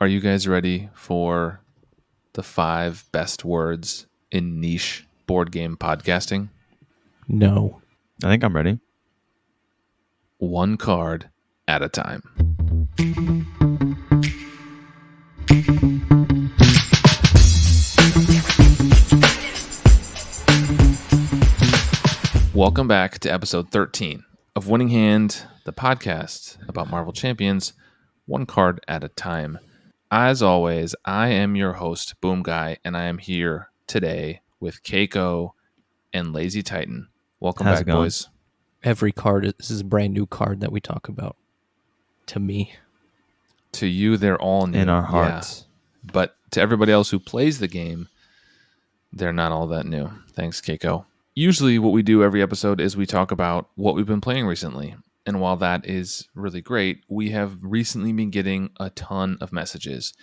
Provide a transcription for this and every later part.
Are you guys ready for the 5 best words in niche board game podcasting? No. I think I'm ready. One card at a time. Welcome back to episode 13 of Winning Hand, the podcast about Marvel Champions, one card at a time. As always, I am your host, Boomguy, and I am here today with Keiko and LazyTitan. Welcome How's back, it going? boys. Every card, this is a brand new card that we talk about. To me. To you, they're all new. In our hearts. Yeah. But to everybody else who plays the game, they're not all that new. Thanks, Keiko. Usually what we do every episode is we talk about what we've been playing recently. And while that is really great, we have recently been getting a ton of messages.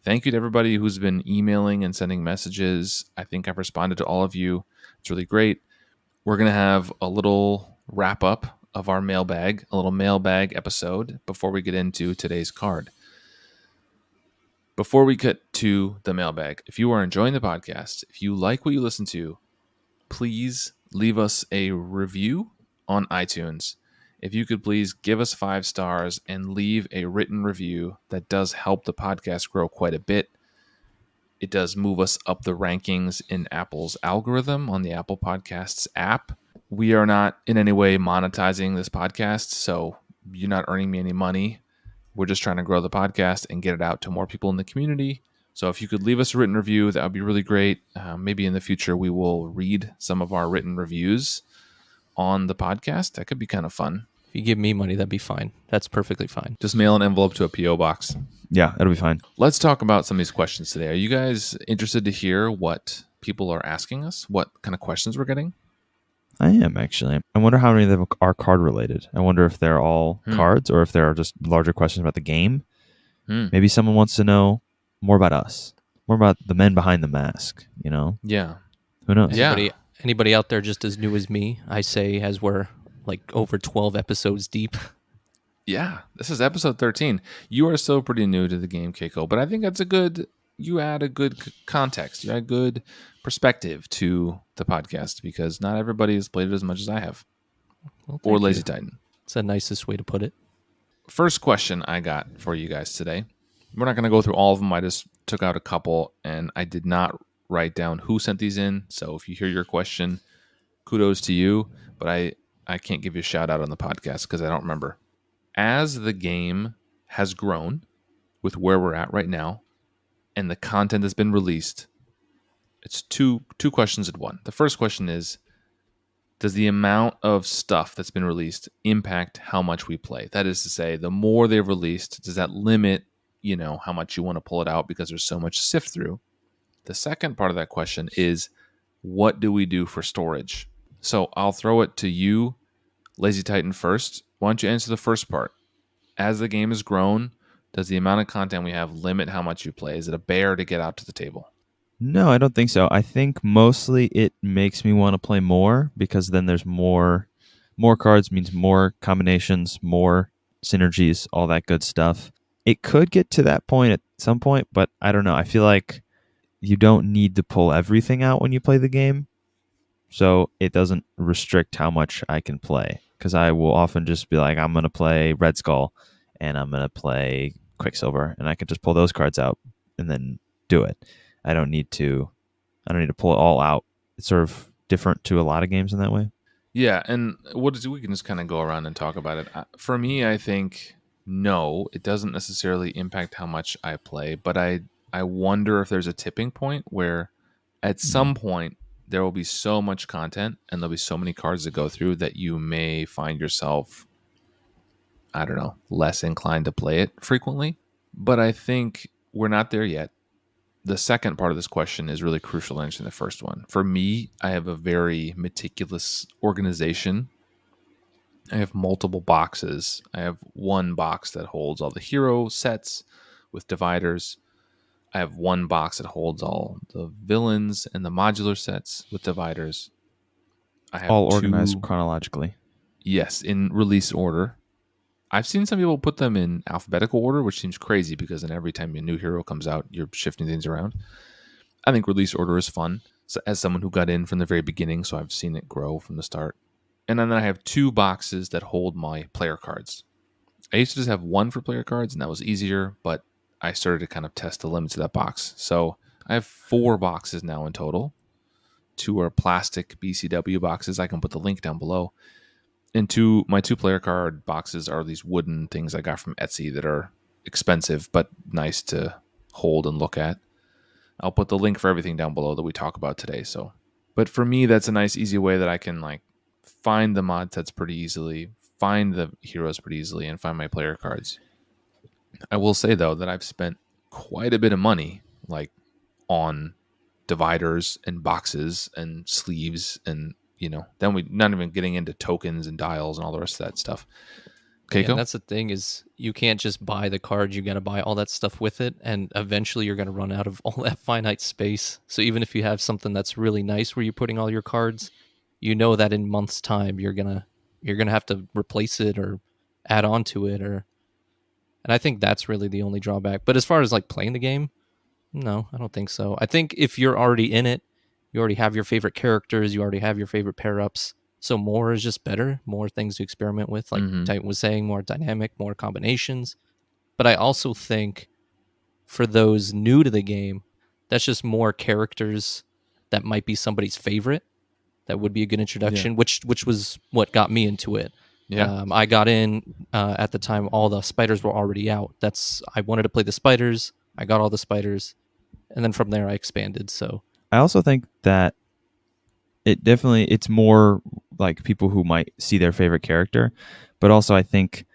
Thank you to everybody who's been emailing and sending messages. I think I've responded to all of you. It's really great. We're going to have a little wrap up of our mailbag, a little mailbag episode before we get into today's card. Before we get to the mailbag, if you are enjoying the podcast, if you like what you listen to, please leave us a review on iTunes. If you could please give us 5 stars and leave a written review, that does help the podcast grow quite a bit. It does move us up the rankings in Apple's algorithm on the Apple Podcasts app. We are not in any way monetizing this podcast, so you're not earning me any money. We're just trying to grow the podcast and get it out to more people in the community. So if you could leave us a written review, that would be really great. Maybe in the future we will read some of our written reviews on the podcast. That could be kind of fun. If you give me money, that'd be fine. That's perfectly fine. Just mail an envelope to a P.O. box. Yeah, it'll be fine. Let's talk about some of these questions today. Are you guys interested to hear what people are asking us? What kind of questions we're getting? I am, actually. I wonder how many of them are card related. I wonder if they're all cards or if there are just larger questions about the game. Maybe someone wants to know more about us, more about the men behind the mask, you know? Yeah. Who knows? Anybody out there just as new as me, I say, as we're like over 12 episodes deep. Yeah, this is episode 13. You are still pretty new to the game, Keiko, but I think that's you add a good context. You add good perspective to the podcast because not everybody has played it as much as I have. Well, or LazyTitan. It's the nicest way to put it. First question I got for you guys today. We're not going to go through all of them. I just took out a couple, and I did not write down who sent these in. So if you hear your question, kudos to you, but I can't give you a shout out on the podcast because I don't remember. As the game has grown with where we're at right now and the content that's been released, it's two questions in one. The first question is, does the amount of stuff that's been released impact how much we play? That is to say, the more they've released, does that limit, how much you want to pull it out because there's so much to sift through? The second part of that question is, what do we do for storage? So I'll throw it to you, LazyTitan, first. Why don't you answer the first part? As the game has grown, does the amount of content we have limit how much you play? Is it a bear to get out to the table? No, I don't think so. I think mostly it makes me want to play more because then there's more cards means more combinations, more synergies, all that good stuff. It could get to that point at some point, but I don't know. I feel like you don't need to pull everything out when you play the game, so it doesn't restrict how much I can play because I will often just be like, I'm going to play Red Skull and I'm going to play Quicksilver, and I can just pull those cards out and then do it. I don't need to pull it all out. It's sort of different to a lot of games in that way. Yeah, and we can just kind of go around and talk about it. For me, I think no, it doesn't necessarily impact how much I play, but I wonder if there's a tipping point where at some point there will be so much content and there'll be so many cards to go through that you may find yourself, I don't know, less inclined to play it frequently. But I think we're not there yet. The second part of this question is really crucial in answering the first one. For me, I have a very meticulous organization. I have multiple boxes. I have one box that holds all the hero sets with dividers. I have one box that holds all the villains and the modular sets with dividers. I have all organized chronologically. Yes, in release order. I've seen some people put them in alphabetical order, which seems crazy because then every time a new hero comes out, you're shifting things around. I think release order is fun. So as someone who got in from the very beginning, so I've seen it grow from the start. And then I have 2 boxes that hold my player cards. I used to just have one for player cards, and that was easier, but I started to kind of test the limits of that box. So I have 4 boxes now in total. 2 are plastic BCW boxes. I can put the link down below. And my 2 player card boxes are these wooden things I got from Etsy that are expensive but nice to hold and look at. I'll put the link for everything down below that we talk about today. So, but for me, that's a nice, easy way that I can like find the mod sets pretty easily, find the heroes pretty easily, and find my player cards. I will say though that I've spent quite a bit of money, like on dividers and boxes and sleeves, and then we not even getting into tokens and dials and all the rest of that stuff. Yeah, and Keiko? that's the thing is you can't just buy the card. You got to buy all that stuff with it, and eventually you're going to run out of all that finite space. So even if you have something that's really nice where you're putting all your cards, you know that in months' time you're gonna have to replace it or add on to it, or and I think that's really the only drawback. But as far as like playing the game, no, I don't think so. I think if you're already in it, you already have your favorite characters, you already have your favorite pair ups. So more is just better, more things to experiment with. Like Mm-hmm. Titan was saying, more dynamic, more combinations. But I also think for those new to the game, that's just more characters that might be somebody's favorite. That would be a good Yeah. introduction, which was what got me into it. Yeah. I got in at the time all the spiders were already out. I wanted to play the spiders. I got all the spiders, and then from there I expanded. So I also think that it's more like people who might see their favorite character, but also I think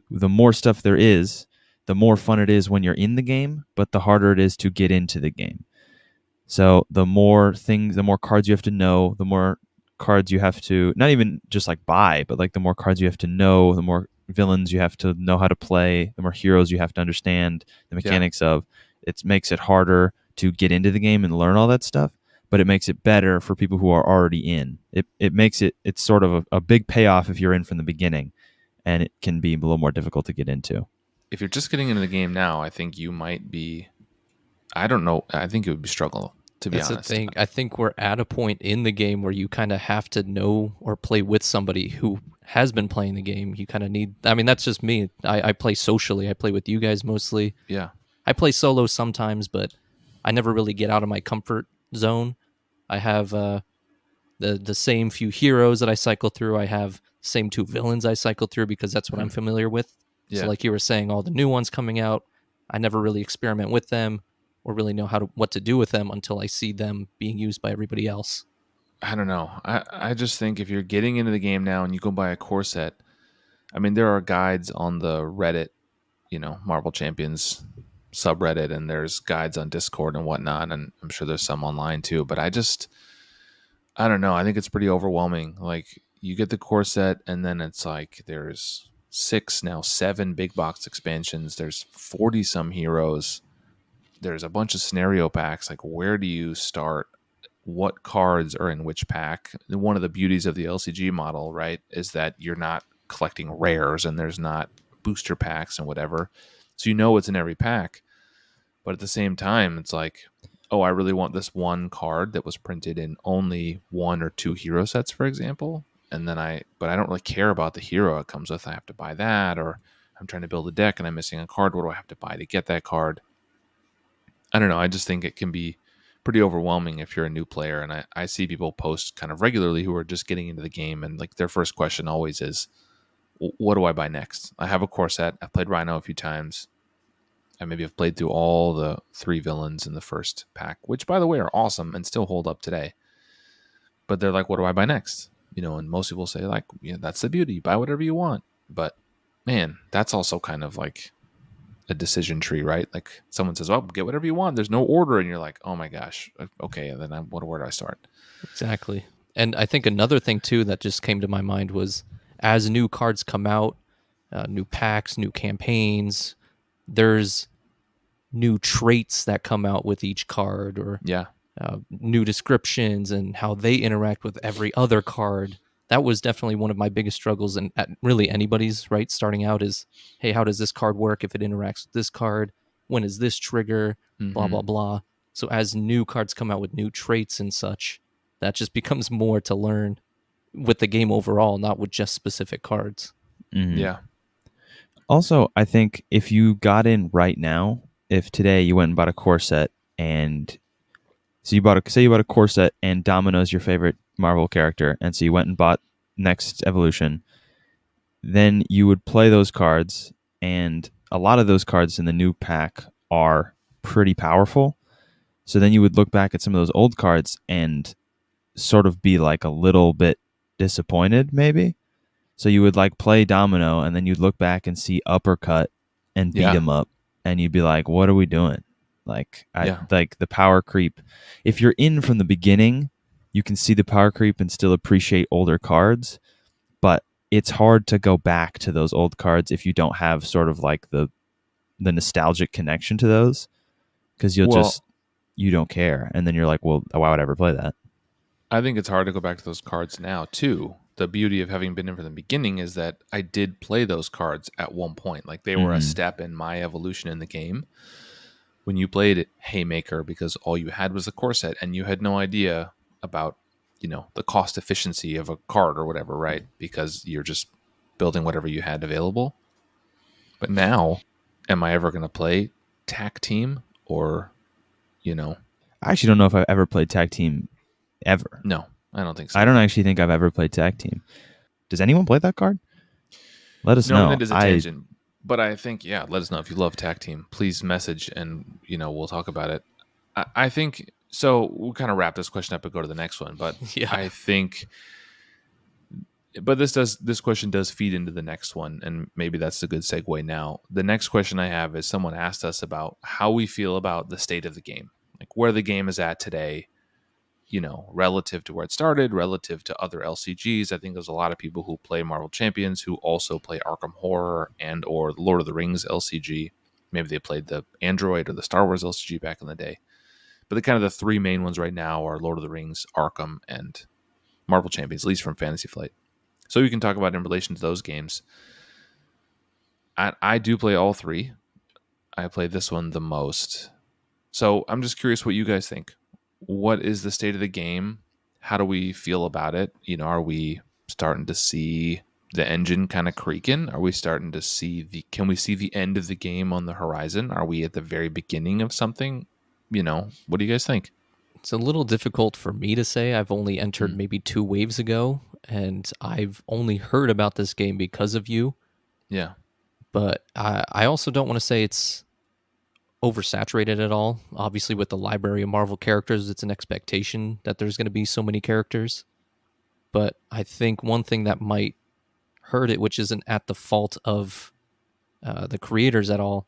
the more stuff there is, the more fun it is when you're in the game, but the harder it is to get into the game. So the more cards you have to know, the more cards you have to not even just like buy, but like the more cards you have to know, the more villains you have to know how to play, the more heroes you have to understand the mechanics of. It makes it harder to get into the game and learn all that stuff, but it makes it better for people who are already in. It makes it's sort of a big payoff if you're in from the beginning, and it can be a little more difficult to get into. If you're just getting into the game now, I think you might be. I don't know. I think it would be struggle, to be that's the honest. thing. I think we're at a point in the game where you kind of have to know or play with somebody who has been playing the game. You kind of need. I mean, that's just me. I play socially. I play with you guys mostly. Yeah. I play solo sometimes, but I never really get out of my comfort zone. I have the same few heroes that I cycle through. I have the same 2 villains I cycle through because that's what I'm familiar with. So Yeah. like you were saying, all the new ones coming out, I never really experiment with them or really know what to do with them until I see them being used by everybody else. I don't know. I just think if you're getting into the game now and you go buy a core set, I mean, there are guides on the Reddit, Marvel Champions subreddit, and there's guides on Discord and whatnot, and I'm sure there's some online too. But I don't know. I think it's pretty overwhelming. Like you get the core set, and then it's like there's 6 now 7 big box expansions. There's 40 some heroes. There's a bunch of scenario packs. Like where do you start? What cards are in which pack? One of the beauties of the LCG model, right, is that you're not collecting rares and there's not booster packs and whatever. So you know what's in every pack. But at the same time, it's like, oh, I really want this one card that was printed in only 1 or 2 hero sets, for example. And then but I don't really care about the hero it comes with. I have to buy that, or I'm trying to build a deck and I'm missing a card. What do I have to buy to get that card? I don't know. I just think it can be pretty overwhelming if you're a new player. And I see people post kind of regularly who are just getting into the game. And like their first question always is, what do I buy next? I have a core set. I've played Rhino a few times. I maybe have played through all the 3 villains in the first pack, which by the way are awesome and still hold up today. But they're like, what do I buy next? And most people say like, that's the beauty. Buy whatever you want. But man, that's also kind of like a decision tree, right? Like someone says, "Oh, get whatever you want." There's no order, and you're like, "Oh my gosh, okay." And then where do I start? Exactly. And I think another thing too that just came to my mind was as new cards come out, new packs, new campaigns, there's new traits that come out with each card or Yeah, new descriptions and how they interact with every other card. that was definitely one of my biggest struggles, and at really anybody's, right, starting out is, hey, how does this card work if it interacts with this card? When is this trigger? Blah, Mm-hmm. blah, blah. So as new cards come out with new traits and such, that just becomes more to learn with the game overall, not with just specific cards. Mhm. Yeah. Also, I think if you got in right now, if today you went and bought a core set, and so you bought a core set and Domino's your favorite Marvel character, and so you went and bought Next Evolution, then you would play those cards, and a lot of those cards in the new pack are pretty powerful. So then you would look back at some of those old cards and sort of be like a little bit disappointed, maybe. So you would like play Domino, and then you'd look back and see Uppercut and beat Yeah. him up, and you'd be like, "What are we doing?" Like, Yeah. like the power creep. If you're in from the beginning, you can see the power creep and still appreciate older cards, but it's hard to go back to those old cards if you don't have sort of like the nostalgic connection to those, because Well, you don't care, and then you're like, "Well, why would I ever play that?" I think it's hard to go back to those cards now, too. The beauty of having been in from the beginning is that I did play those cards at one point. Like they were a Mhm. step in my evolution in the game. When you played Haymaker, because all you had was the core set and you had no idea about, the cost efficiency of a card or whatever, right? Because you're just building whatever you had available. But now, am I ever going to play Tac Team or, I actually don't know if I've ever played tag team ever. no, I don't think so I don't either. actually think I've ever played tag team. Does anyone play that card? Let us No, and know. it is a tangent. But I think, yeah, let us know if you love Tac Team. Please message and, we'll talk about it. I think, so we'll kind of wrap this question up and go to the next one. But Yeah. I think, but this question does feed into the next one. And maybe that's a good segue now. The next question I have is someone asked us about how we feel about the state of the game, like where the game is at today, relative to where it started, relative to other LCGs. I think there's a lot of people who play Marvel Champions who also play Arkham Horror and or the Lord of the Rings LCG. Maybe they played the Android or the Star Wars LCG back in the day. But the three main ones right now are Lord of the Rings, Arkham, and Marvel Champions, at least from Fantasy Flight. So we can talk about in relation to those games. I do play all three. I play this one the most. So I'm just curious what you guys think. What is the state of the game? How do we feel about it? Are we starting to see the engine kind of creaking? Are we starting to see can we see the end of the game on the horizon? Are we at the very beginning of something? What do you guys think? It's a little difficult for me to say. I've only entered Mm. maybe 2 waves ago, and I've only heard about this game because of you. Yeah. But I also don't want to say it's oversaturated at all. Obviously, with the library of Marvel characters, it's an expectation that there's going to be so many characters. But I think one thing that might hurt it, which isn't at the fault of the creators at all,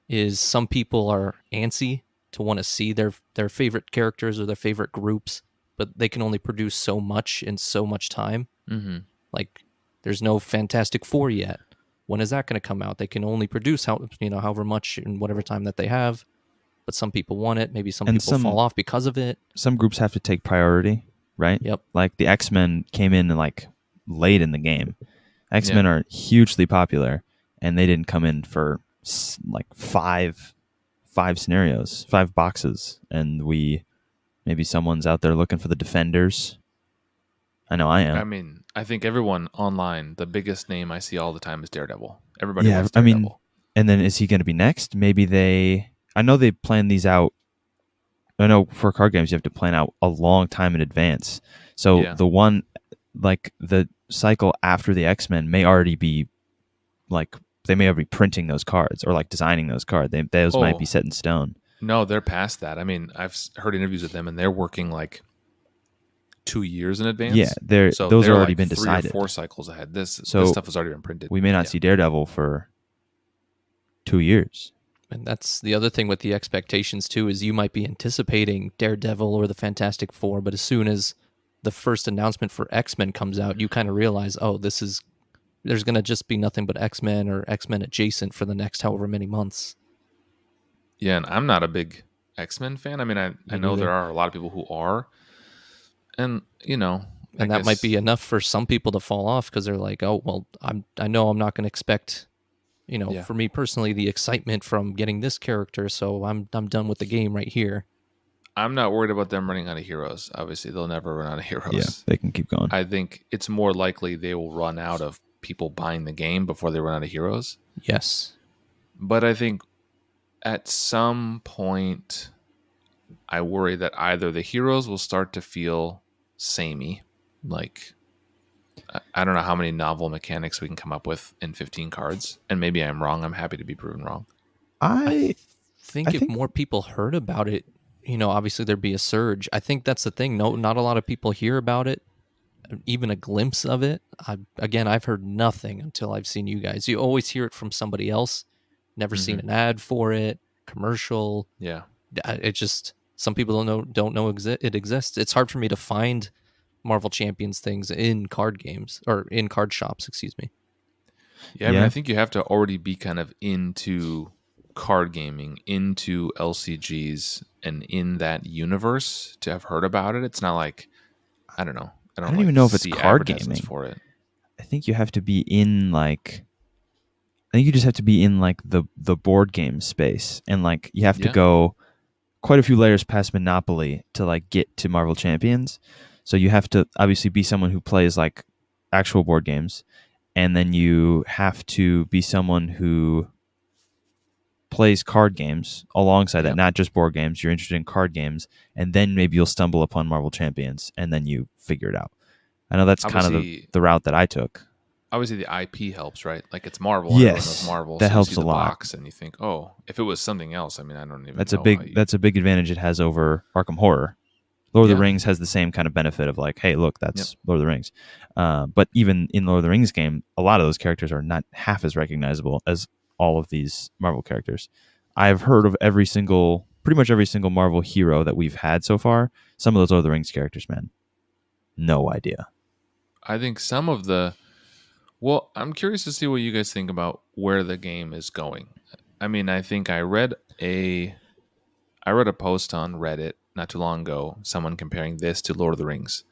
is some people are antsy to want to see their favorite characters or their favorite groups, but they can only produce so much in so much time. Mm-hmm. Like, there's no Fantastic Four yet. When is that going to come out? They can only produce however much in whatever time that they have. But some people want it. Maybe some And people fall off because of it. some groups have to take priority, right? Yep. Like the X-Men came in like late in the game. X-Men are hugely popular, and they didn't come in for like five scenarios, 5 boxes, and maybe someone's out there looking for the Defenders. I know I am. I mean, I think everyone online, the biggest name I see all the time is Daredevil. Everybody Yeah, wants I Daredevil. mean, and then is he going to be next? Maybe I know they plan these out. I know for card games you have to plan out a long time in advance. So Yeah. the one, like the cycle after the X-Men may already be like they may already be printing those cards or like designing those cards. Those might be set in stone. No, they're past that. I mean, I've heard interviews with them, and they're working like 2 years in advance. Yeah, those they're have already like been 3 decided. or 4 cycles ahead. This So stuff has already been printed. We may not see Daredevil for 2 years. And that's the other thing with the expectations too, is you might be anticipating Daredevil or the Fantastic Four, but as soon as the first announcement for X-Men comes out, you kind of realize, oh, there's going to just be nothing but X-Men or X-Men adjacent for the next however many months. Yeah, and I'm not a big X-Men fan. I mean, I know neither. there are a lot of people who are. And, And that might be enough for some people to fall off because they're like, oh, well, I know I'm not going to expect, Yeah. for me personally, the excitement from getting this character, so I'm done with the game right here. I'm not worried about them running out of heroes. Obviously, they'll never run out of heroes. Yeah, they can keep going. I think it's more likely they will run out of people buying the game before they run out of heroes. Yes. But I think at some point, I worry that either the heroes will start to feel samey, like I don't know how many novel mechanics we can come up with in 15 cards, and maybe I'm wrong. I'm happy to be proven wrong. I think if think more people heard about it, obviously there'd be a surge. I think that's the thing. No, not a lot of people hear about it, even a glimpse of it. I've heard nothing until I've seen you guys. You always hear it from somebody else. Never seen an ad for it, commercial. Yeah. It just, some people don't know it exists. It's hard for me to find Marvel Champions things in card games or in card shops, excuse me. Yeah, I mean, I think you have to already be kind of into card gaming, into LCGs, and in that universe to have heard about it. It's not like, I don't know. I don't even know if it's card advertisements gaming for it. I think you have to be in like I think you just have to be in like the board game space, and like you have to go quite a few layers past Monopoly to like get to Marvel Champions. So you have to obviously be someone who plays like actual board games, and then you have to be someone who plays card games alongside that, not just board games. You're interested in card games, and then maybe you'll stumble upon Marvel Champions, and then you figure it out. I know that's kind of the route that I took. Obviously, the IP helps, right? Like it's Marvel. Yes, everyone knows Marvel. that so helps you see a the lot. Box and you think, oh, if it was something else, I mean, I don't even. That's know that's a big advantage it has over Arkham Horror. Lord of the Rings has the same kind of benefit of like, hey, look, that's Lord of the Rings. But even in Lord of the Rings game, a lot of those characters are not half as recognizable as all of these Marvel characters. I've heard of pretty much every single Marvel hero that we've had so far. Some of those Lord of the Rings characters, man, no idea. I think some of the. Well, I'm curious to see what you guys think about where the game is going. I mean, I think I read a post on Reddit not too long ago, someone comparing this to Lord of the Rings.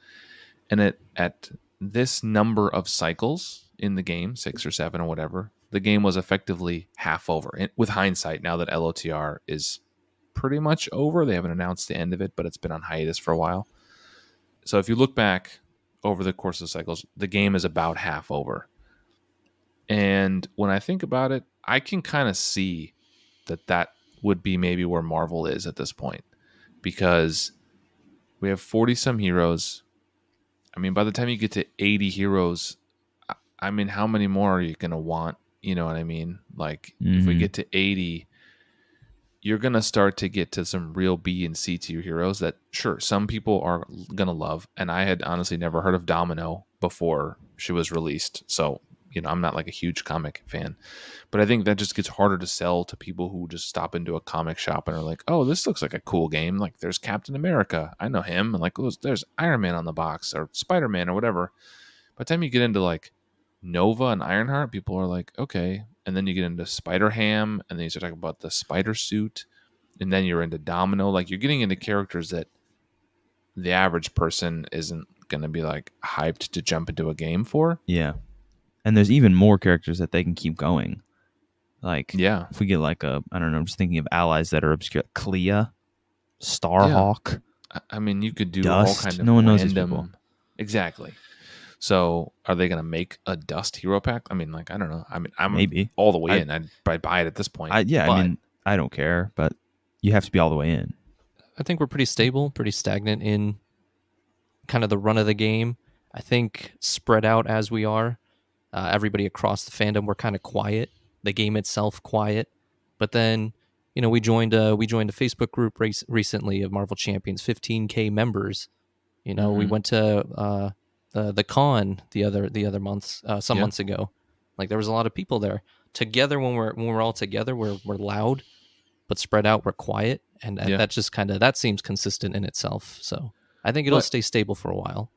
And at this number of cycles in the game, 6 or 7 or whatever, the game was effectively half over. And with hindsight, now that LOTR is pretty much over, they haven't announced the end of it, but it's been on hiatus for a while. So if you look back over the course of cycles, the game is about half over. And when I think about it, I can kind of see that would be maybe where Marvel is at this point, because we have 40 some heroes. I mean, by the time you get to 80 heroes, I mean, how many more are you going to want? You know what I mean? Like if we get to 80, you're going to start to get to some real B and C tier heroes that sure, some people are going to love. And I had honestly never heard of Domino before she was released. So, I'm not like a huge comic fan, but I think that just gets harder to sell to people who just stop into a comic shop and are like, oh, this looks like a cool game. Like there's Captain America. I know him. And like, oh, there's Iron Man on the box or Spider-Man or whatever. By the time you get into like Nova and Ironheart, people are like, okay. And then you get into Spider-Ham, and then you start talking about the spider suit, and then you're into Domino. Like you're getting into characters that the average person isn't going to be like hyped to jump into a game for. Yeah. And there's even more characters that they can keep going. Like, if we get like I don't know, I'm just thinking of allies that are obscure. Clea, Starhawk. Yeah. I mean, you could do Dust. all kind of no one knows random. these people. Exactly. So, are they going to make a Dust hero pack? I mean, like, I don't know. I mean, I'm maybe all the way in. I'd buy it at this point. I mean, I don't care, but you have to be all the way in. I think we're pretty stable, pretty stagnant in kind of the run of the game. I think spread out as we are, everybody across the fandom, we're kind of quiet. The game itself quiet, but then we joined a Facebook group recently of Marvel Champions, 15K members. We went to the con the other months, some months ago. Like there was a lot of people there. Together when we're all together, we're loud, but spread out we're quiet, and that just that seems consistent in itself. So I think it'll stay stable for a while.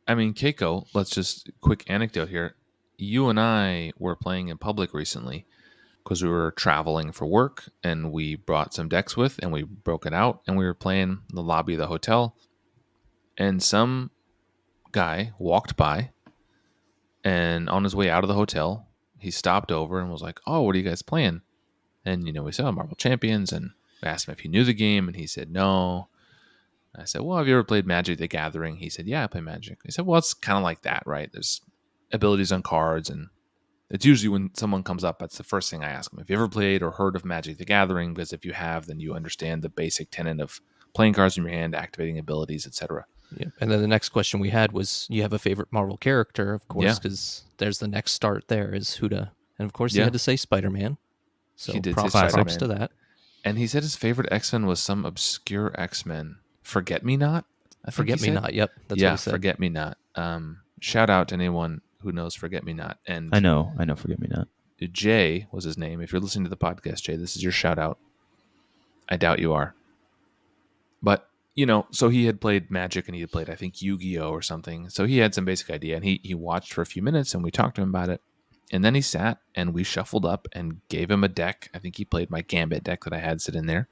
I mean, Keiko, let's just quick anecdote here. You and I were playing in public recently because we were traveling for work, and we brought some decks with, and we broke it out, and we were playing in the lobby of the hotel, and some guy walked by, and on his way out of the hotel, he stopped over and was like, "Oh, what are you guys playing?" And we said, Marvel Champions, and I asked him if he knew the game, and he said no. I said, "Well, have you ever played Magic the Gathering?" He said, "Yeah, I play Magic." He said, "Well, it's kind of like that, right? There's abilities on cards, and it's usually when someone comes up, that's the first thing I ask them. Have you ever played or heard of Magic the Gathering? Because if you have, then you understand the basic tenet of playing cards in your hand, activating abilities, etc." Yeah. And then the next question we had was, you have a favorite Marvel character, of course, Yeah. because there's the next start there is Huda. And of course, he Yeah. had to say Spider-Man. So He did say props Spider-Man. to that. And he said his favorite X-Men was some obscure X-Men. Forget Me Not? I think Forget he Me said. Not. Yep. That's Yeah, what he said. Forget Me Not. Shout out to anyone who knows Forget Me Not. And I know, Forget Me Not. Jay was his name. If you're listening to the podcast, Jay, this is your shout out. I doubt you are. But, so he had played Magic and he had played, I think, Yu-Gi-Oh! Or something. So he had some basic idea, and he watched for a few minutes, and we talked to him about it. And then he sat and we shuffled up and gave him a deck. I think he played my Gambit deck that I had sitting there.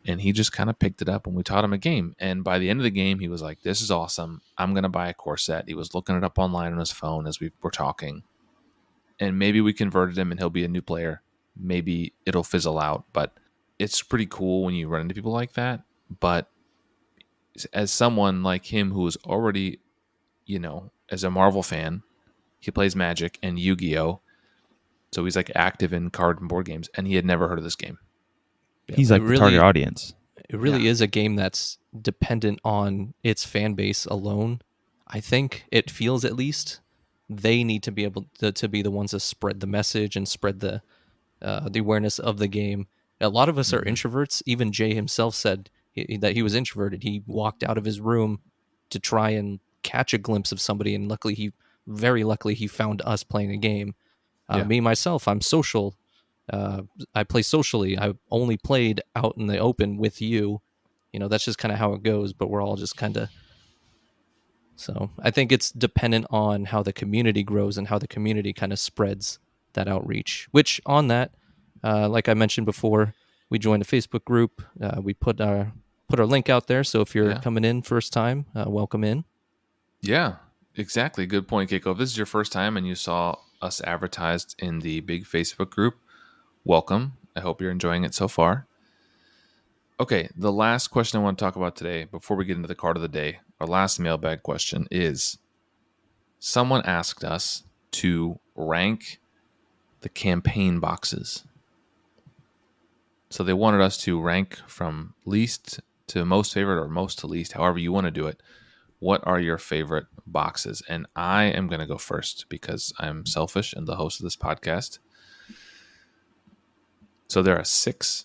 And he just kind of picked it up and we taught him a game. And by the end of the game, he was like, "This is awesome. I'm going to buy a core set." He was looking it up online on his phone as we were talking. And maybe we converted him and he'll be a new player. Maybe it'll fizzle out. But it's pretty cool when you run into people like that. But as someone like him who is already, as a Marvel fan, he plays Magic and Yu-Gi-Oh! So he's like active in card and board games. And he had never heard of this game. Yeah, He's like the target audience. It really is a game that's dependent on its fan base alone. I think it feels, at least, they need to be able to be the ones to spread the message and spread the awareness of the game. A lot of us are introverts. Even Jay himself said that he was introverted. He walked out of his room to try and catch a glimpse of somebody, and very luckily, he found us playing a game. Yeah. Me, myself, I'm social. I play socially. I only played out in the open with you. That's just kind of how it goes, but we're all just kind of... So I think it's dependent on how the community grows and how the community kind of spreads that outreach, which on that, like I mentioned before, we joined a Facebook group. We put our link out there. So if you're coming in first time, welcome in. Yeah, exactly. Good point, Keiko. If this is your first time and you saw us advertised in the big Facebook group, welcome. I hope you're enjoying it so far. Okay, the last question I want to talk about today, before we get into the card of the day, our last mailbag question is, someone asked us to rank the campaign boxes. So they wanted us to rank from least to most favorite, or most to least, however you want to do it. What are your favorite boxes? And I am going to go first because I'm selfish and the host of this podcast. So there are 6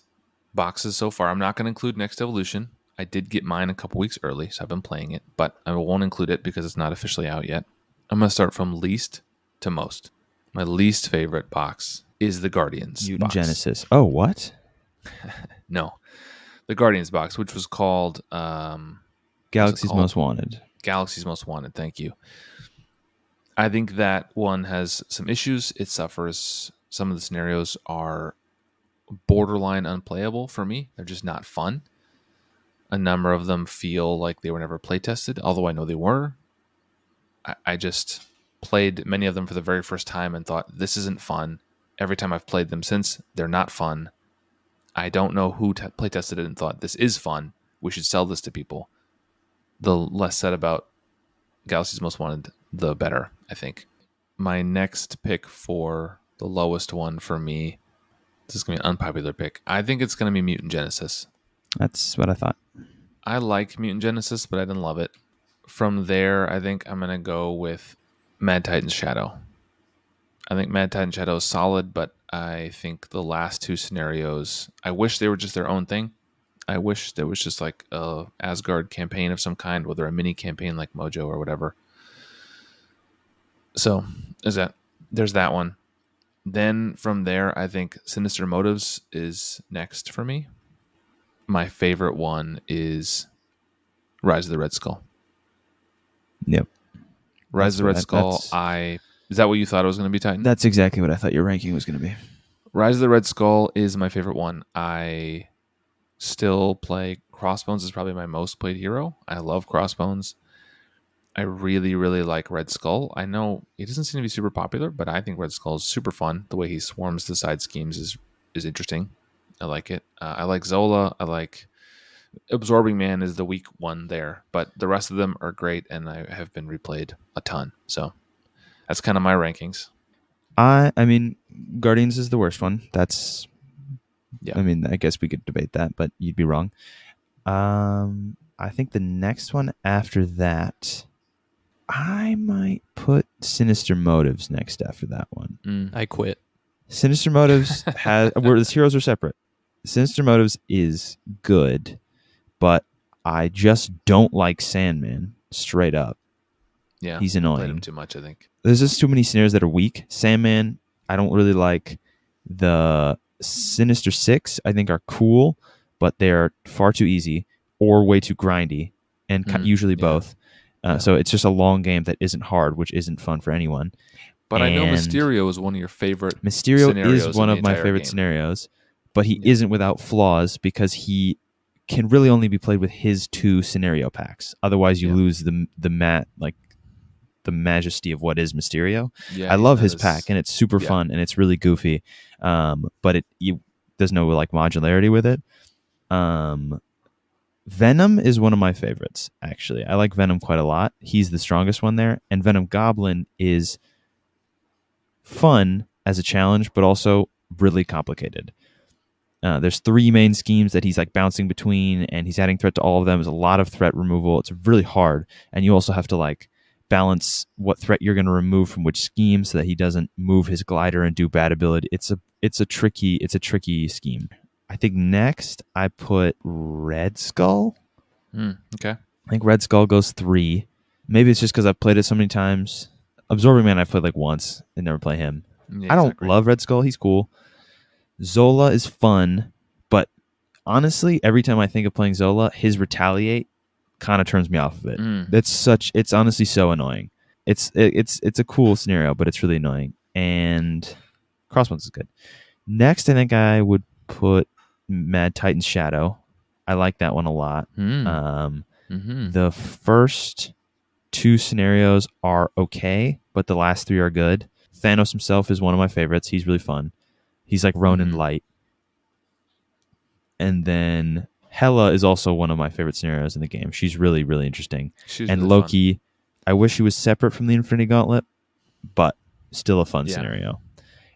boxes so far. I'm not going to include Next Evolution. I did get mine a couple weeks early, so I've been playing it, but I won't include it because it's not officially out yet. I'm going to start from least to most. My least favorite box is the Guardians Mutant box. Genesis. Oh, what? No. The Guardians box, which was called... Galaxy's Most Wanted. Galaxy's Most Wanted, thank you. I think that one has some issues. It suffers. Some of the scenarios are borderline unplayable for me. They're just not fun. A number of them feel like they were never play tested, although I know they were. I just played many of them for the very first time and thought, this isn't fun. Every time I've played them since, they're not fun. I don't know who play tested it and thought, this is fun. We should sell this to people. The less said about Galaxy's Most Wanted, the better, I think. My next pick for the lowest one for me, this is going to be an unpopular pick. I think it's going to be Mutant Genesis. That's what I thought. I like Mutant Genesis, but I didn't love it. From there, I think I'm going to go with Mad Titan's Shadow. I think Mad Titan's Shadow is solid, but I think the last 2 scenarios, I wish they were just their own thing. I wish there was just like a Asgard campaign of some kind, whether a mini campaign like Mojo or whatever. So there's that one. Then from there, I think Sinister Motives is next for me. My favorite one is Rise of the Red Skull. Yep. Rise of the Red Skull. Is that what you thought it was going to be, Titan? That's exactly what I thought your ranking was going to be. Rise of the Red Skull is my favorite one. I still play Crossbones is probably my most played hero. I love Crossbones. I really, really like Red Skull. I know he doesn't seem to be super popular, but I think Red Skull is super fun. The way he swarms the side schemes is interesting. I like it. I like Zola. I like Absorbing Man is the weak one there, but the rest of them are great, and I have been replayed a ton. So that's kind of my rankings. I mean, Guardians is the worst one. That's, Yeah. I mean, I guess we could debate that, but you'd be wrong. I think the next one after that, I might put Sinister Motives next after that one. I quit. Sinister Motives has where the heroes are separate. Sinister Motives is good, but I just don't like Sandman straight up. Yeah, He's I played annoying. him too much, I think. There's just too many scenarios that are weak. Sandman, I don't really like. The Sinister Six, I think, are cool, but they're far too easy or way too grindy, and usually both. So it's just a long game that isn't hard, which isn't fun for anyone. But I know And Mysterio is one of your favorite Mysterio scenarios is one in of the my entire favorite game. scenarios, but he isn't without flaws because he can really only be played with his 2 scenario packs. Otherwise, you lose the majesty of what is Mysterio. Yeah, I love his pack, and it's super yeah. fun, and it's really goofy, but there's no like modularity with it. Venom is one of my favorites, actually. I like Venom quite a lot. He's the strongest one there, and Venom Goblin is fun as a challenge, but also really complicated. There's 3 main schemes that he's like bouncing between, and he's adding threat to all of them. There's a lot of threat removal. It's really hard, and you also have to like balance what threat you're going to remove from which scheme so that he doesn't move his glider and do bad ability. It's a tricky scheme. I think next I put Red Skull. Okay. I think Red Skull goes 3. Maybe it's just because I've played it so many times. Absorbing Man I've played like once and never play him. Yeah, I don't love Red Skull. He's cool. Zola is fun, but honestly, every time I think of playing Zola, his Retaliate kind of turns me off of it. It's honestly so annoying. It's a cool scenario, but it's really annoying. And Crossbones is good. Next, I think I would put Mad Titan's Shadow. I like that one a lot. The first 2 scenarios are okay, but the last 3 are good. Thanos himself is one of my favorites. He's really fun. He's like Ronin light. And then Hela is also one of my favorite scenarios in the game. She's really, really interesting. And really Loki, fun. I wish he was separate from the Infinity Gauntlet, but still a fun scenario.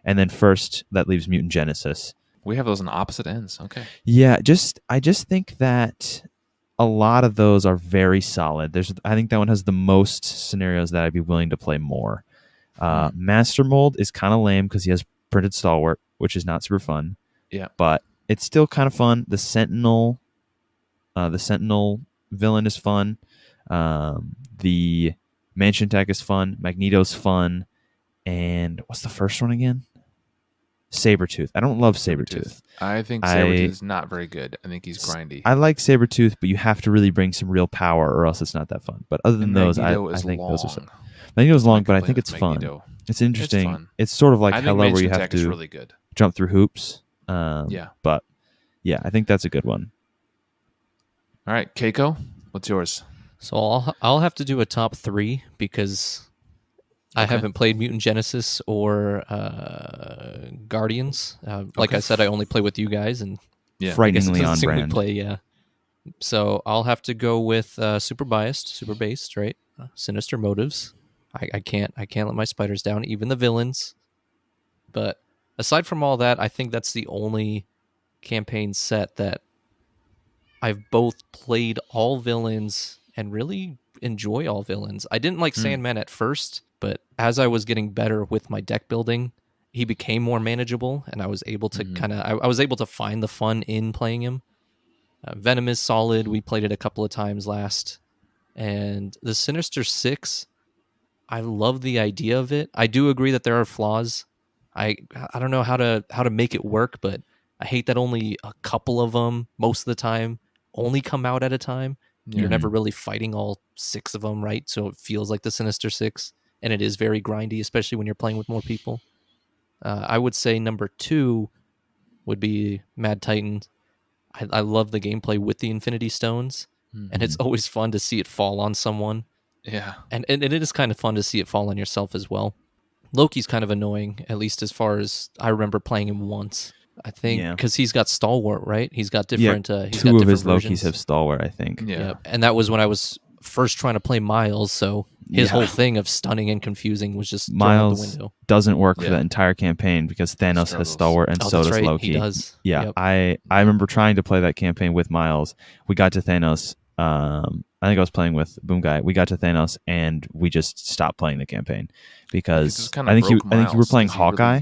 And then first, that leaves Mutant Genesis. We have those on opposite ends. Okay. Yeah, I just think that a lot of those are very solid. I think that one has the most scenarios that I'd be willing to play more. Master Mold is kind of lame because he has printed Stalwart, which is not super fun. Yeah. But it's still kind of fun. The Sentinel villain is fun. The Mansion Attack is fun. Magneto's fun. And what's the first one again? Sabretooth. I don't love Sabretooth. I think Sabretooth is not very good. I think he's grindy. I like Sabretooth, but you have to really bring some real power or else it's not that fun. But other than those, I think those are some. Magneto's long, but I think it's fun. It's interesting. It's sort of like Hela where you have to really good. jump through hoops. But yeah, I think that's a good one. All right, Keiko, what's yours? So I'll have to do a top 3 because I haven't played Mutant Genesis or Guardians. Like I said, I only play with you guys, and frighteningly on brand. Play, So I'll have to go with super based, right? Sinister Motives. I can't let my spiders down, even the villains. But aside from all that, I think that's the only campaign set that I've both played all villains and really enjoy all villains. I didn't like Sandman at first, but as I was getting better with my deck building, he became more manageable, and I was able to I was able to find the fun in playing him. Venom is solid. We played it a couple of times last. And the Sinister Six, I love the idea of it. I do agree that there are flaws. I don't know how to make it work, but I hate that only a couple of them, most of the time, only come out at a time. You're never really fighting all 6 of them, right? So it feels like the Sinister Six, and it is very grindy, especially when you're playing with more people. I would say number 2 would be Mad Titan. I love the gameplay with the Infinity Stones, and it's always fun to see it fall on someone. Yeah. And it is kind of fun to see it fall on yourself as well. Loki's kind of annoying, at least as far as I remember playing him once. I think Yeah. because he's got Stalwart, right? He's got Yeah, different. He's got two of different his Lokis versions. have Stalwart, I think. Yeah. And that was when I was first trying to play Miles. So his Yeah. whole thing of stunning and confusing was just thrown out the Miles window. doesn't work for Yeah. the entire campaign because Thanos Struggles. has Stalwart and Oh, so that's does right. Loki. He does. Yeah, Yep. I remember trying to play that campaign with Miles. We got to Thanos. I think I was playing with Boomguy. We got to Thanos and we just stopped playing the campaign because just kinda I think you broke I think you were Miles, playing 'cause he really- Hawkeye.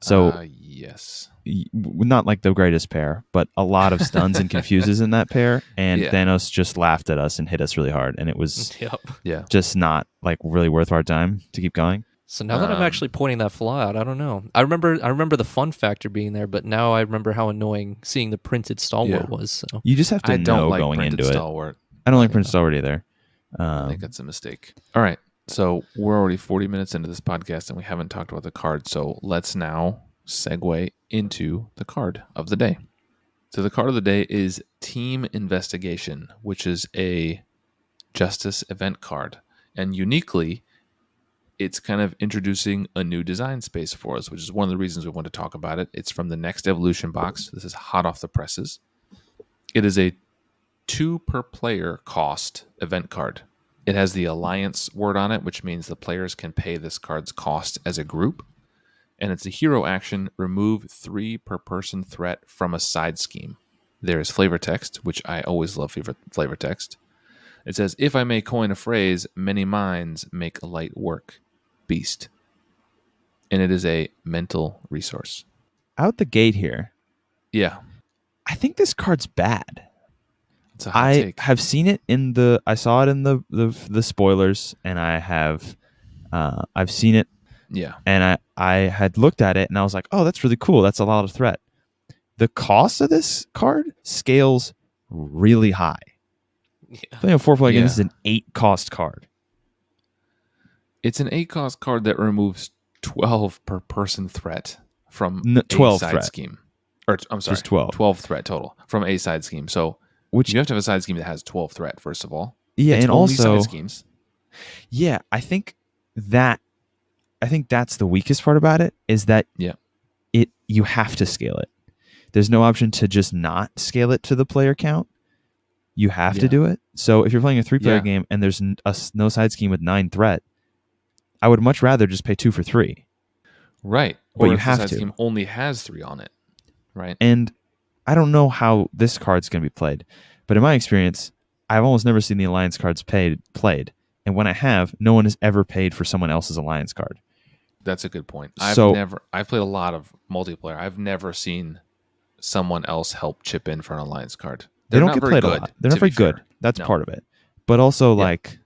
So yes. not like the greatest pair, but a lot of stuns and confuses in that pair. And Yeah. Thanos just laughed at us and hit us really hard, and it was Yep. Yeah. just not like really worth our time to keep going. So now that I'm actually pointing that flaw out, I don't know. I remember the fun factor being there, but now I remember how annoying seeing the printed Stalwart Yeah. was. So You just have to I don't know like going printed into it. Stalwart. I don't like printed Stalwart either. I think that's a mistake. All right. So we're already 40 minutes into this podcast and we haven't talked about the card. So let's now segue into the card of the day. So the card of the day is Team Investigation, which is a Justice event card. And uniquely, it's kind of introducing a new design space for us, which is one of the reasons we want to talk about it. It's from the Next Evolution box. This is hot off the presses. It is a 2 per player cost event card. It has the Alliance word on it, which means the players can pay this card's cost as a group. And it's a hero action, remove 3 per person threat from a side scheme. There is flavor text, which I always love flavor text. It says, if I may coin a phrase, many minds make light work. Beast. And it is a mental resource. Out the gate here, Yeah. I think this card's bad. It's a hot I take. have seen it I saw it in the spoilers, and I've seen it, Yeah. and I had looked at it and I was like, oh, that's really cool. That's a lot of threat. The cost of this card scales really high. yeah. Playing a 4-player game, Yeah. this is an 8 cost card. It's an 8 cost card that removes 12 per person threat from 12 a side threat. scheme. Or I'm sorry, Just 12. 12 threat total from a side scheme. So Which you have to have a side scheme that has 12 threat, first of all. yeah, It's and only also side schemes. yeah, I think that's the weakest part about it is that Yeah. you have to scale it. There's no option to just not scale it to the player count. You have to Yeah. do it. So if you're playing a 3-player Yeah. game and there's no side scheme with 9 threat, I would much rather just pay 2 for 3. Right. But Or you if the have side to. scheme only has 3 on it. Right. And I don't know how this card's going to be played, but in my experience, I've almost never seen the Alliance cards played. And when I have, no one has ever paid for someone else's Alliance card. That's a good point. I've played a lot of multiplayer. I've never seen someone else help chip in for an Alliance card. They don't not get very played good, a lot. They're to not very be fair. good. That's No. part of it. But also, Yeah. like,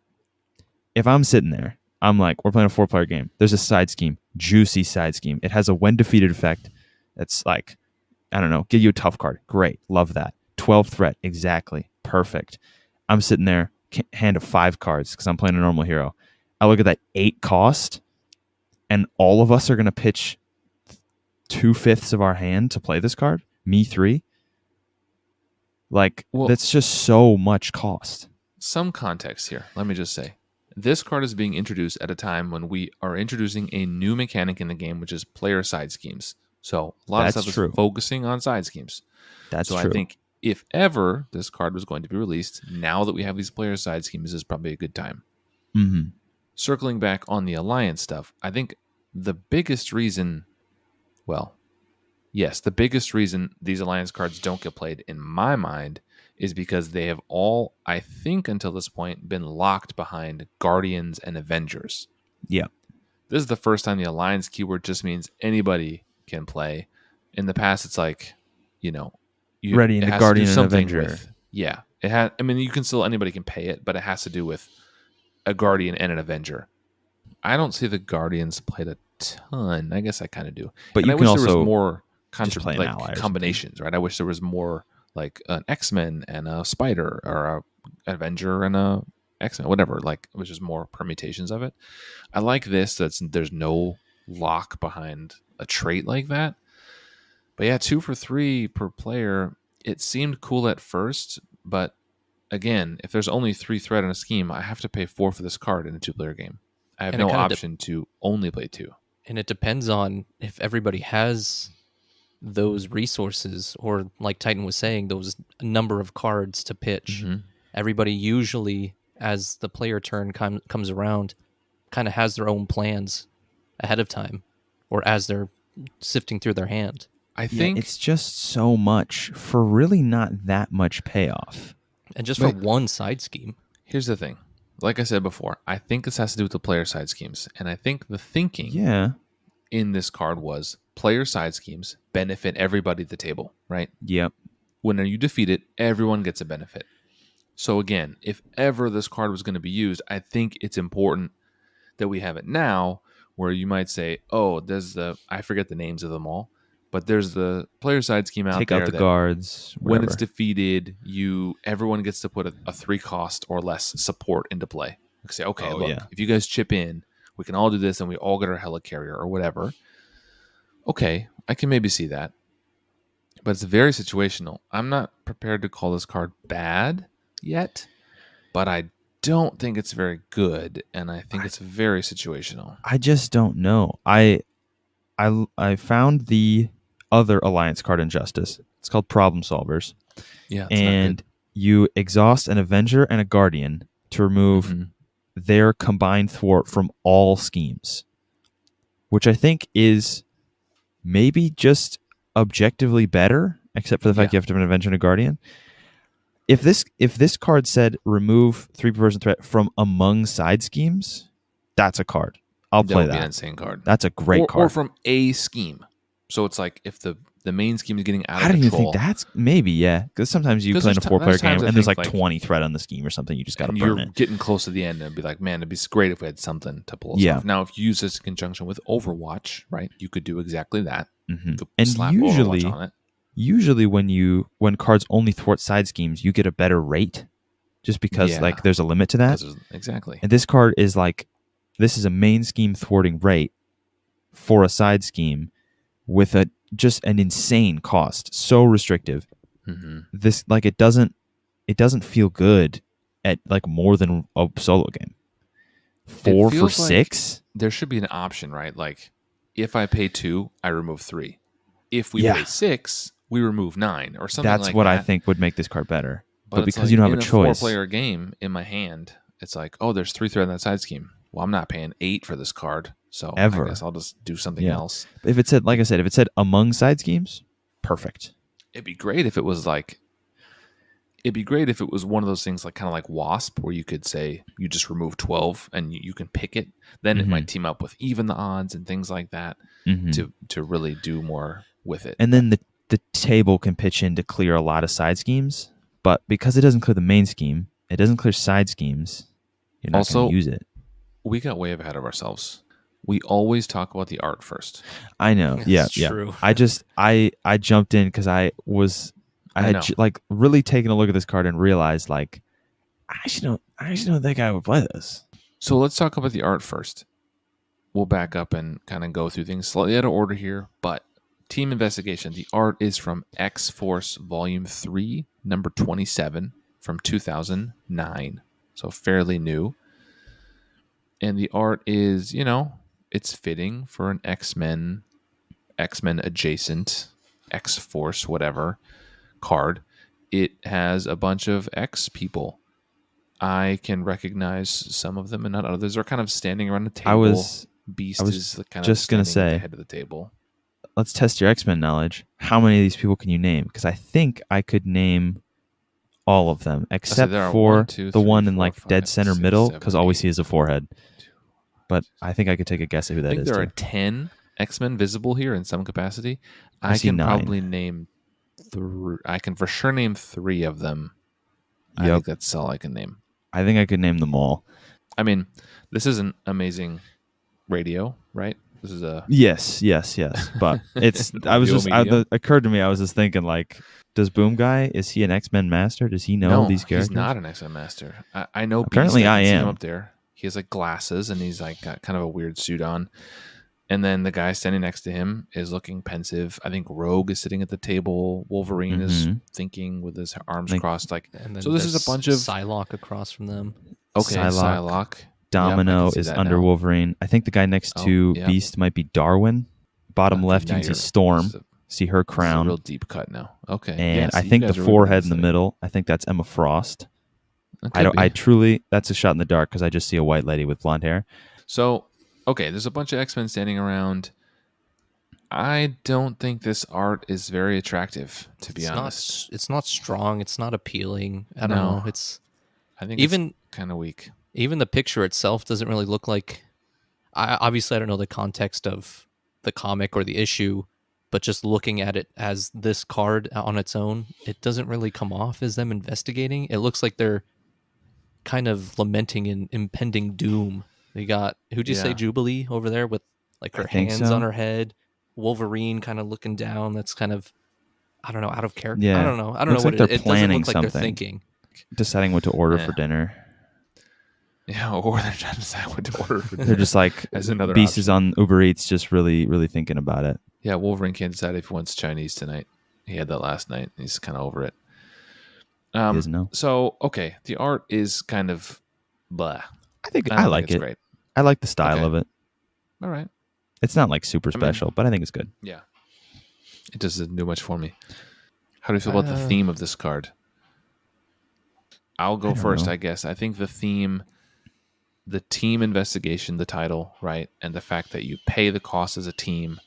if I'm sitting there, I'm like, we're playing a 4-player game. There's a side scheme, juicy side scheme. It has a when defeated effect. That's like, I don't know, give you a tough card. Great. Love that. 12 threat. Exactly. Perfect. I'm sitting there, hand of 5 cards because I'm playing a normal hero. I look at that 8 cost, and all of us are going to pitch 2/5 of our hand to play this card. Me 3. Like, Well- that's just so much cost. Some context here. Let me just say. This card is being introduced at a time when we are introducing a new mechanic in the game, which is player side schemes. So a lot That's of stuff true. is focusing on side schemes. That's So true. I think if ever this card was going to be released, now that we have these player side schemes is probably a good time. Mm-hmm. Circling back on the Alliance stuff, I think the biggest reason, the biggest reason these Alliance cards don't get played in my mind is because they have all, I think until this point, been locked behind Guardians and Avengers. Yeah. This is the first time the Alliance keyword just means anybody can play. In the past, it's like, Ready in it the has to do Guardian and something Avenger. it has. I mean, you can still, anybody can pay it, but it has to do with a Guardian and an Avenger. I don't see the Guardians played a ton. I guess I kind of do. But And you I can wish there was also more just play an ally or something. combinations, right? I wish there was more like an X-Men and a Spider, or a Avenger and a X-Men, whatever. Like, it was just more permutations of it. I like this. There's no lock behind a trait like that. But yeah, 2 for 3 per player. It seemed cool at first, but again, if there's only 3 threat in a scheme, I have to pay 4 for this card in a 2-player game. I have And it no kinda option to only play 2. And it depends on if everybody has those resources, or like Titan was saying, those number of cards to pitch. Mm-hmm. Everybody usually, as the player turn comes around, kind of has their own plans ahead of time, or as they're sifting through their hand. I think it's just so much for really not that much payoff. And just for one side scheme. Here's the thing. Like I said before, I think this has to do with the player side schemes. And I think the thinking in this card was player side schemes benefit everybody at the table, right? Yep. When you defeat it, everyone gets a benefit. So again, if ever this card was going to be used, I think it's important that we have it now, where you might say, oh, there's I forget the names of them all, but there's the player side scheme out there. Take out the guards. Whatever. When it's defeated, everyone gets to put a 3 cost or less support into play. Like say, okay, if you guys chip in, we can all do this and we all get our helicarrier or whatever. Okay, I can maybe see that. But it's very situational. I'm not prepared to call this card bad yet, but I don't think it's very good, and I think it's very situational. I just don't know. I found the other Alliance card in Justice. It's called Problem Solvers. Yeah, and you exhaust an Avenger and a Guardian to remove their combined thwart from all schemes, which I think is maybe just objectively better, except for the fact you have to have an Avenger and a Guardian. If this card said remove 3-person threat from among side schemes, that's a card. I'll play that. That would be an insane card. That's a great card. Or from a scheme. So it's like if the main scheme is getting out of control. I don't even think that's maybe, because sometimes you play in a 4-player game and there's like 20 threat on the scheme or something. You just got to burn it. You're getting close to the end and be like, man, it'd be great if we had something to pull us off. Now, if you use this in conjunction with Overwatch, right, you could do exactly that. Mm-hmm. And slap Overwatch on it. Usually when cards only thwart side schemes, you get a better rate just because like there's a limit to that. Exactly. And this card is like, this is a main scheme thwarting rate for a side scheme with just an insane cost, so restrictive. Mm-hmm. This like it doesn't feel good at like more than a solo game. 4 for 6. Like there should be an option, right? Like if I pay 2, I remove 3. If we pay 6, we remove 9 or something. That's like what that. I think would make this card better. But because like you don't have a choice. 4-player game in my hand, it's like, oh, there's 3 threat on that side scheme. Well, I'm not paying 8 for this card, so I guess I'll just do something else. If it said, like I said, if it said among side schemes, perfect. It'd be great if it was like. It'd be great if it was one of those things like kind of like Wasp, where you could say you just remove 12 and you can pick it. Then it might team up with even the odds and things like that to really do more with it. And then the table can pitch in to clear a lot of side schemes, but because it doesn't clear the main scheme, it doesn't clear side schemes. You're not going to use it. We got way ahead of ourselves. We always talk about the art first. I know. It's true. I jumped in because I had like really taken a look at this card and realized like I actually don't think I would play this. So let's talk about the art first. We'll back up and kind of go through things slightly out of order here, but Team Investigation. The art is from X-Force Volume 3, number 27 from 2009. So fairly new. And the art is, it's fitting for an X-Men adjacent, X-Force, whatever, card. It has a bunch of X people. I can recognize some of them and not others. They're kind of standing around the table. Beast is kind of gonna say at the head of the table. Let's test your X-Men knowledge. How many of these people can you name? Because I think I could name all of them, except for the one in like dead center middle, because all we see is a forehead. But I think I could take a guess at who that is. I think there are 10 X-Men visible here in some capacity. I can 9. probably name 3. I can for sure name 3 of them. I think that's all I can name. I think I could name them all. I mean, this is an amazing radio, right? This is a yes. But it's it occurred to me. I was just thinking like, does Boomguy, is he an X-Men master? Does he know these characters? He's not an X-Men master. I know. Apparently, Beast, I am. See him up there. He has like glasses and he's like got kind of a weird suit on. And then the guy standing next to him is looking pensive. I think Rogue is sitting at the table. Wolverine is thinking with his arms crossed. Like, And then so this is a bunch of Psylocke across from them. Okay, Psylocke. Domino Yep, is under now. Wolverine. I think the guy next to Beast might be Darwin. Bottom left, you can see Storm. See her crown. This is a real deep cut now. Okay. And I think the forehead in the middle, I think that's Emma Frost. I truly, that's a shot in the dark because I just see a white lady with blonde hair. So, okay, there's a bunch of X-Men standing around. I don't think this art is very attractive, to be honest. It's not strong. It's not appealing. I don't know. I think it's kind of weak. Even the picture itself doesn't really look like... Obviously, I don't know the context of the comic or the issue, but just looking at it as this card on its own, it doesn't really come off as them investigating. It looks like they're kind of lamenting an impending doom. They got, who'd you say, Jubilee over there with like her hands on her head, Wolverine kind of looking down. That's kind of, I don't know, out of character. Yeah. I don't know what it doesn't look like they're thinking. Deciding what to order for dinner. Yeah, or they're trying to decide what to order for dinner. They're just like, as another Beast option. is on Uber Eats, just really, really thinking about it. Yeah, Wolverine can't decide if he wants Chinese tonight. He had that last night. He's kind of over it. He doesn't know. So, okay, the art is kind of blah. I like it. Great. I like the style of it. All right. It's not like super special, but I think it's good. Yeah. It doesn't do much for me. How do you feel about the theme of this card? I'll go first, I guess. I think the theme, the team investigation, the title, right? And the fact that you pay the cost as a team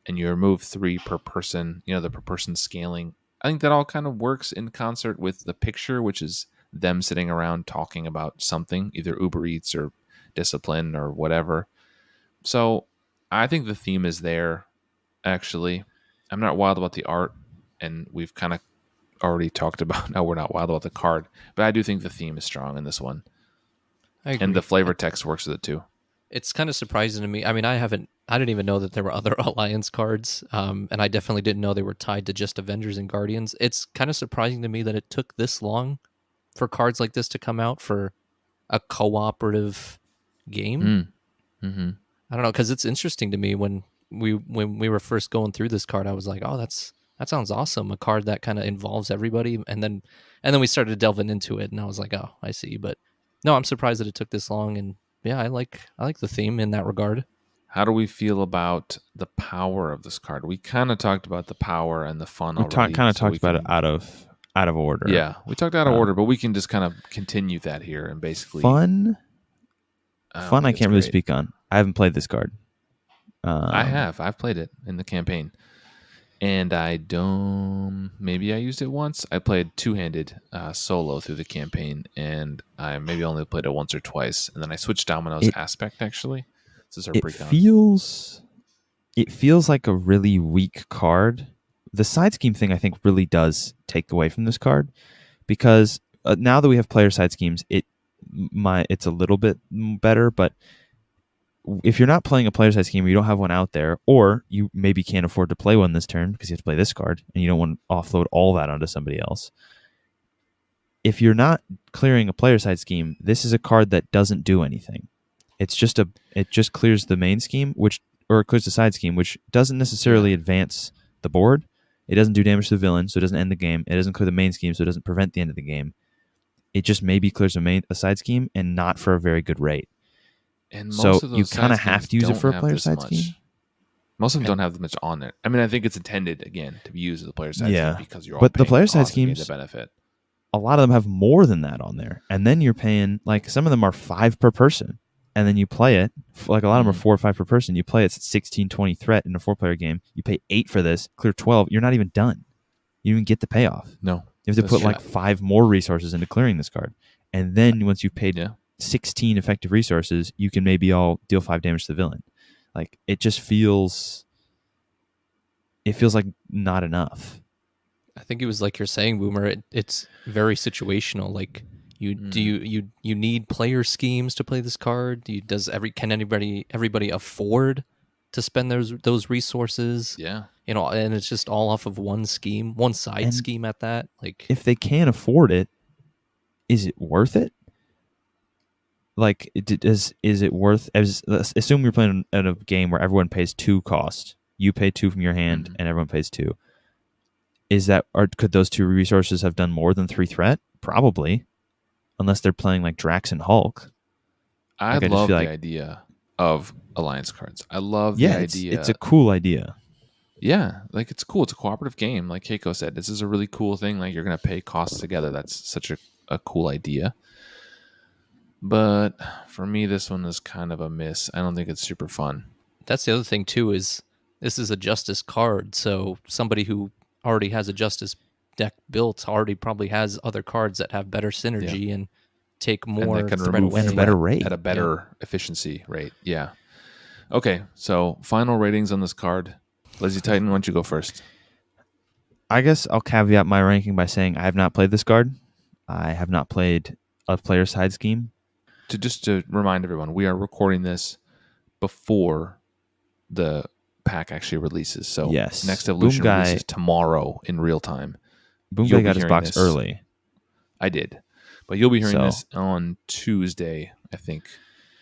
and you remove 3 per person, the per person scaling. I think that all kind of works in concert with the picture, which is them sitting around talking about something, either Uber Eats or discipline or whatever. So I think the theme is there, actually. I'm not wild about the art, and we've kind of already talked about how we're not wild about the card, but I do think the theme is strong in this one. I agree. And the flavor text works with it too. It's kind of surprising to me. I mean, I didn't even know that there were other Alliance cards, and I definitely didn't know they were tied to just Avengers and Guardians. It's kind of surprising to me that it took this long for cards like this to come out for a cooperative game. Mm-hmm. I don't know, because it's interesting to me when we were first going through this card, I was like, oh, that sounds awesome. A card that kind of involves everybody, and then we started delving into it, and I was like, oh, I see. But no, I'm surprised that it took this long, and yeah, I like the theme in that regard. How do we feel about the power of this card? We kind of talked about the power and the fun already. We kind of talked about it out of order. Yeah, we talked out of order, but we can just kind of continue that here and basically fun. I can't really speak on. I haven't played this card. I have. I've played it in the campaign, and maybe I used it once. I played two-handed solo through the campaign, and I maybe only played it once or twice, and then I switched Domino's aspect. Actually, this is our breakdown. It feels like a really weak card. The side scheme thing, I think, really does take away from this card, because now that we have player side schemes, it's a little bit better, but if you're not playing a player side scheme, or you don't have one out there, or you maybe can't afford to play one this turn because you have to play this card and you don't want to offload all that onto somebody else. If you're not clearing a player side scheme, this is a card that doesn't do anything. It just clears the main scheme, or it clears the side scheme, which doesn't necessarily advance the board. It doesn't do damage to the villain, so it doesn't end the game. It doesn't clear the main scheme, so it doesn't prevent the end of the game. It just maybe clears a side scheme, and not for a very good rate. And most of those you kind of have to use it for a player side scheme. Most of them don't have much on there. I mean, I think it's intended again to be used as a player side scheme because you're all but paying the player side schemes, schemes, the benefit. A lot of them have more than that on there, and then you're paying some of them are 5 per person, and then you play it like a lot of them are 4 or 5 per person. You play it at 16, 20 threat in a 4-player game. You pay 8 for this, clear 12. You're not even done. You don't even get the payoff. No, you have to put 5 more resources into clearing this card, and then once you've paid 16 effective resources, you can maybe all deal 5 damage to the villain. It just feels like not enough. I think it was like you're saying, Boomer. It's very situational. Like you need player schemes to play this card. Can everybody afford to spend those resources? Yeah, and it's just all off of one scheme, one side scheme at that. Like if they can't afford it, is it worth it? like, is it worth? Let's assume you're playing in a game where everyone pays 2 cost. You pay 2 from your hand, and everyone pays 2. Is that, or could those 2 resources have done more than 3 threat? Probably, unless they're playing like Drax and Hulk. I Like, I just love feel the like, idea of alliance cards. I love the yeah, idea. it's a cool idea. Yeah, like it's cool. It's a cooperative game. Like Keiko said, this is a really cool thing. Like you're going to pay costs together. That's such a cool idea. But for me, this one is kind of a miss. I don't think it's super fun. That's the other thing too, is this is a justice card, so somebody who already has a justice deck built already probably has other cards that have better synergy and take And more that can threat remove away. And a better rate. at a better efficiency rate. Yeah. Okay, so final ratings on this card. LazyTitan, why don't you go first? I guess I'll caveat my ranking by saying I have not played this card. I have not played a player side scheme. To remind everyone, we are recording this before the pack actually releases. So Yes. Next Evolution Boomguy- releases tomorrow in real time. You'll be Boomguy got his hearing box this- early. I did, but you'll be hearing So- this on Tuesday, I think,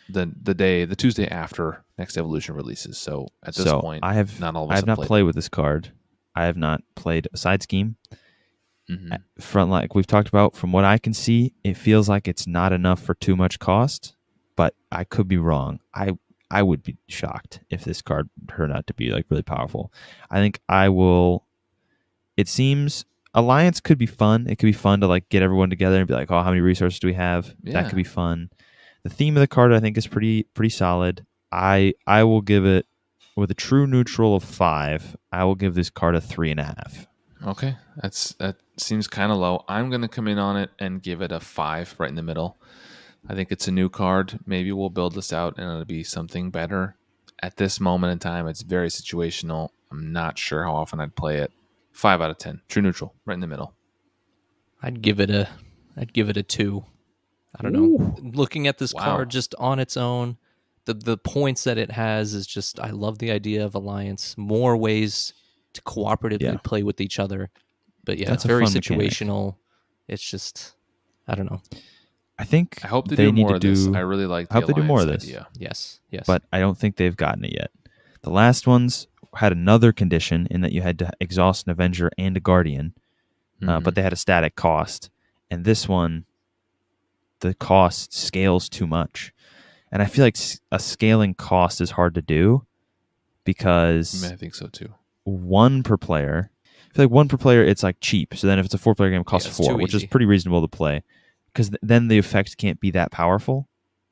the Tuesday after Next Evolution releases. So at this point, I have not all of I us have not played. played with this card. I have not played a side scheme. Mhm. From, like we've talked about, from what I can see, it feels like it's not enough for too much cost, but I could be wrong. I would be shocked if this card turned out to be like really powerful. I think I will. It seems Alliance could be fun. It could be fun to like get everyone together and be like, oh, how many resources do we have? Yeah. That could be fun. The theme of the card I think is pretty solid. I will give it, with a true neutral of 5, I will give this card a 3.5. Okay, that seems kind of low. I'm going to come in on it and give it a 5 right in the middle. I think it's a new card. Maybe we'll build this out and it'll be something better. At this moment in time, it's very situational. I'm not sure how often I'd play it. 5 out of 10. True neutral, right in the middle. I'd give it a 2. I don't know. Looking at this Wow. card just on its own, the points that it has is just, I love the idea of alliance, more ways to cooperatively play with each other. But yeah, That's it's a very fun mechanic. situational. It's just, I don't know. I think I hope they do need more to of this. do. I really like the I hope they do more of alliance this. idea. Yes. But I don't think they've gotten it yet. The last ones had another condition in that you had to exhaust an Avenger and a Guardian, but they had a static cost. And this one, the cost scales too much. And I feel like a scaling cost is hard to do because I think so too. 1 per player. I feel like 1 per player, it's like cheap. So then if it's a 4-player game, it costs it's 4, too which is easy. pretty reasonable to play. Because then the effect can't be that powerful.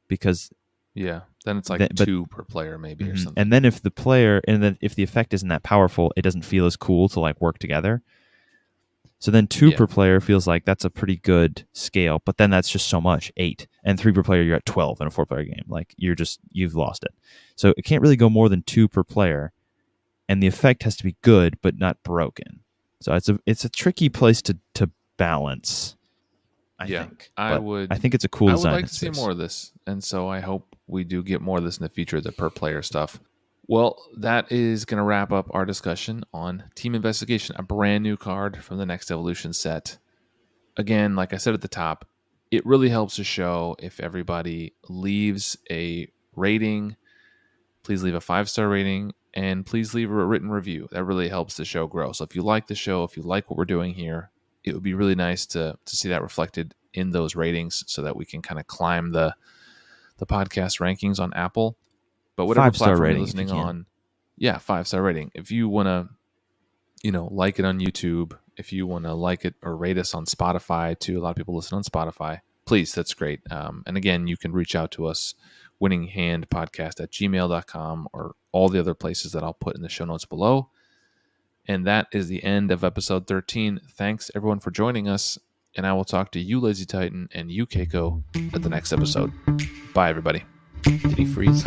Because Yeah, then it's like Then- but- 2 per player maybe or Mhm. something. And then if the effect isn't that powerful, it doesn't feel as cool to like work together. So then 2 per player feels like that's a pretty good scale, but then that's just so much, 8. And 3 per player, you're at 12 in a 4-player game. Like you've lost it. So it can't really go more than 2 per player, and the effect has to be good but not broken. So it's a tricky place to balance. I think. I think it's a cool I would design. like to see more of this, and so I hope we do get more of this in the future, the per player stuff. Well, that is going to wrap up our discussion on Team Investigation, a brand new card from the Next Evolution set. Again, like I said at the top, it really helps the show if everybody leaves a rating. Please leave a 5-star rating, and please leave a written review. That really helps the show grow. So if you like the show, if you like what we're doing here, it would be really nice to see that reflected in those ratings so that we can kind of climb the podcast rankings on Apple. But whatever 5-star platform rating, you're if you listening can. on, 5-star rating. If you want to, like it on YouTube, if you want to like it or rate us on Spotify too, a lot of people listen on Spotify, please, that's great. And again, you can reach out to us, winninghandpodcast@gmail.com, or all the other places that I'll put in the show notes below. And that is the end of episode 13. Thanks everyone for joining us, and I will talk to you, LazyTitan, and you, Keiko, at the next episode. Bye, everybody. Did he freeze?